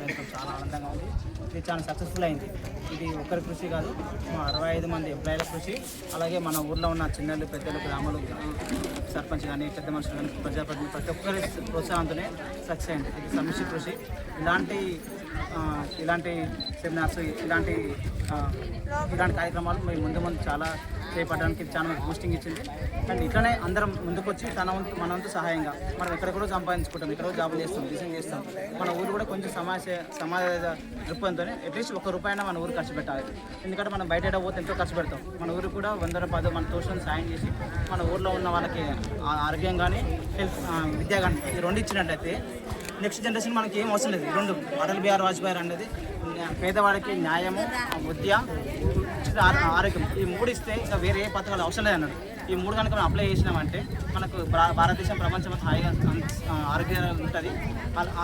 చేయడం చాలా ఆనందంగా ఉంది. ఇది చాలా సక్సెస్ఫుల్ అయింది. ఇది ఒక్కరి కృషి కాదు, మా 65 మంది ఎంప్లాయీల కృషి, అలాగే మన ఊర్లో ఉన్న చిన్నలు పెద్దలు గ్రామాలు సర్పంచ్ కానీ పెద్ద మనుషులు కానీ ప్రజాప్రతినిధులు ప్రతి ఒక్కరి ప్రోత్సాహంతోనే సక్సెస్ అయింది. ఇది సమిష్టి కృషి. ఇలాంటి సెమినార్స్ ఇలాంటి కార్యక్రమాలు మేము ముందు చాలా చేపట్టడానికి చాలా మనకు బూస్టింగ్ ఇచ్చింది. అండ్ ఇట్లనే అందరం ముందుకొచ్చి మన వంతు సహాయంగా మనం ఎక్కడ కూడా సంపాదించుకుంటాం, ఎక్కడో జాబులు చేస్తాం, బిజినెస్ చేస్తాం. మన ఊరు కూడా కొంచెం సమాజ దృక్పథంతో అట్లీస్ట్ ₹1 మన ఊరు ఖర్చు పెట్టాలి. ఎందుకంటే మనం బయట పోతే ఎంతో ఖర్చు పెడతాం. మన ఊరు కూడా 100 మన తోచిన సాయం చేసి మన ఊర్లో ఉన్న వాళ్ళకి ఆరోగ్యం కానీ హెల్త్ విద్య కానీ ఈ రెండు ఇచ్చినట్టయితే నెక్స్ట్ జనరేషన్ మనకి ఏం అవసరం లేదు. ఈ రెండు అటల్ బిహారీ వాజ్పేయి అనేది పేదవాడికి న్యాయము, విద్య, ఆరోగ్యం ఈ 3 ఇస్తే ఇంకా వేరే ఏ పథకాలు అవసరం లేదు అన్నాడు. ఈ 3 కనుక మనం అప్లై చేసినామంటే మనకు భారతదేశం ప్రపంచం హాయిగా ఆరోగ్యంగా ఉంటుంది.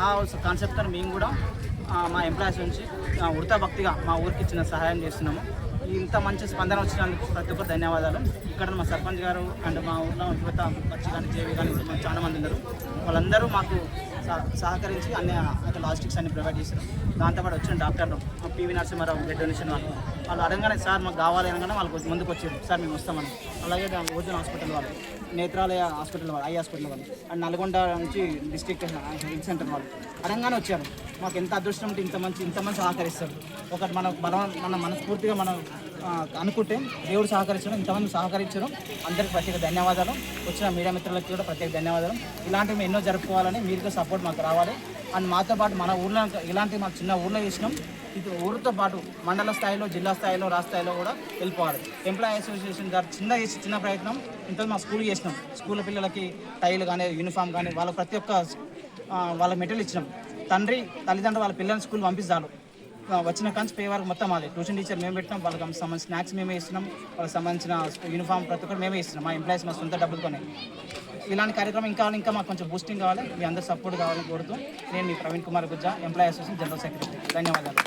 ఆ కాన్సెప్ట్తో మేము కూడా మా ఎంప్లాయీస్ నుంచి ఉడతా భక్తిగా మా ఊరికి ఇచ్చిన సహాయం చేస్తున్నాము. ఇంత మంచి స్పందన వచ్చినందుకు ప్రతి ఒక్కరు ధన్యవాదాలు. ఇక్కడ మా సర్పంచ్ గారు అండ్ మా ఊళ్ళో యువత బచ్చి కానీ జేవి కానీ చాలా మంది ఉన్నారు. వాళ్ళందరూ మాకు సహకరించి అన్ని లాజిస్టిక్స్ అన్ని ప్రొవైడ్ చేశారు. దాంతోపాటు వచ్చిన డాక్టర్లు పివి నరసింహారావు బ్లడ్ డొనేషన్ వాళ్ళు అడగానే సార్ మాకు కావాలి అనగానే వాళ్ళకి ముందుకు వచ్చారు, సార్ మేము వస్తామని. అలాగే ఓజన్ హాస్పిటల్ వాళ్ళు, నేత్రాలయ హాస్పిటల్ వాళ్ళు, ఐ హాస్పిటల్ వాళ్ళు, అండ్ నల్గొండ నుంచి డిస్ట్రిక్ట్ హెల్త్ సెంటర్ వాళ్ళు అడగానే వచ్చారు. మాకు ఎంత అదృష్టం ఉంటే ఇంత మంచి సహకరిస్తారు. ఒకటి మన మనస్ఫూర్తిగా మనం అనుకుంటే దేవుడు సహకరించడం, ఇంతమంది సహకరించడం అందరికీ ప్రత్యేక ధన్యవాదాలు. వచ్చిన మీడియా మిత్రులకి కూడా ప్రత్యేక ధన్యవాదాలు. ఇలాంటివి ఎన్నో జరుపుకోవాలని మీరు సపోర్ట్ మాకు రావాలి. అండ్ మాతో పాటు మన ఊర్లో ఇలాంటి మాకు చిన్న ఊర్లో చేసినాం, ఇది ఊరితో పాటు మండల స్థాయిలో, జిల్లా స్థాయిలో, రాష్ట్ర స్థాయిలో కూడా వెళ్ళిపోవాలి. ఎంప్లాయీ అసోసియేషన్ ద్వారా చిన్న ప్రయత్నం ఇంత మా స్కూల్ చేసినాం. స్కూల్ పిల్లలకి టైలు కానీ యూనిఫామ్ కానీ వాళ్ళ ప్రతి ఒక్క వాళ్ళ మెటీరియల్ ఇచ్చినాం. తల్లిదండ్రులు వాళ్ళ పిల్లల్ని స్కూల్ పంపిస్తారు. వచ్చిన కంచి పే వరకు మొత్తం మాది. ట్యూషన్ టీచర్ మేము పెట్టినాం, వాళ్ళకి సంబంధించిన స్నాక్స్ మేమే ఇస్తున్నాం, వాళ్ళకి సంబంధించిన యూనిఫామ్ ప్రతి ఒక్కరు మేమే ఇస్తున్నాం. మా ఎంప్లాయీస్ మా సొంత డబ్బులతోనే. ఇలాంటి కార్యక్రమం ఇంకా మాకు కొంచెం బూస్టింగ్ కావాలి, మీ అందరూ సపోర్ట్ కావాలని కోరుతూ నేను మీ Praveen Kumar Gujja, employee association general secretary. ధన్యవాదాలు.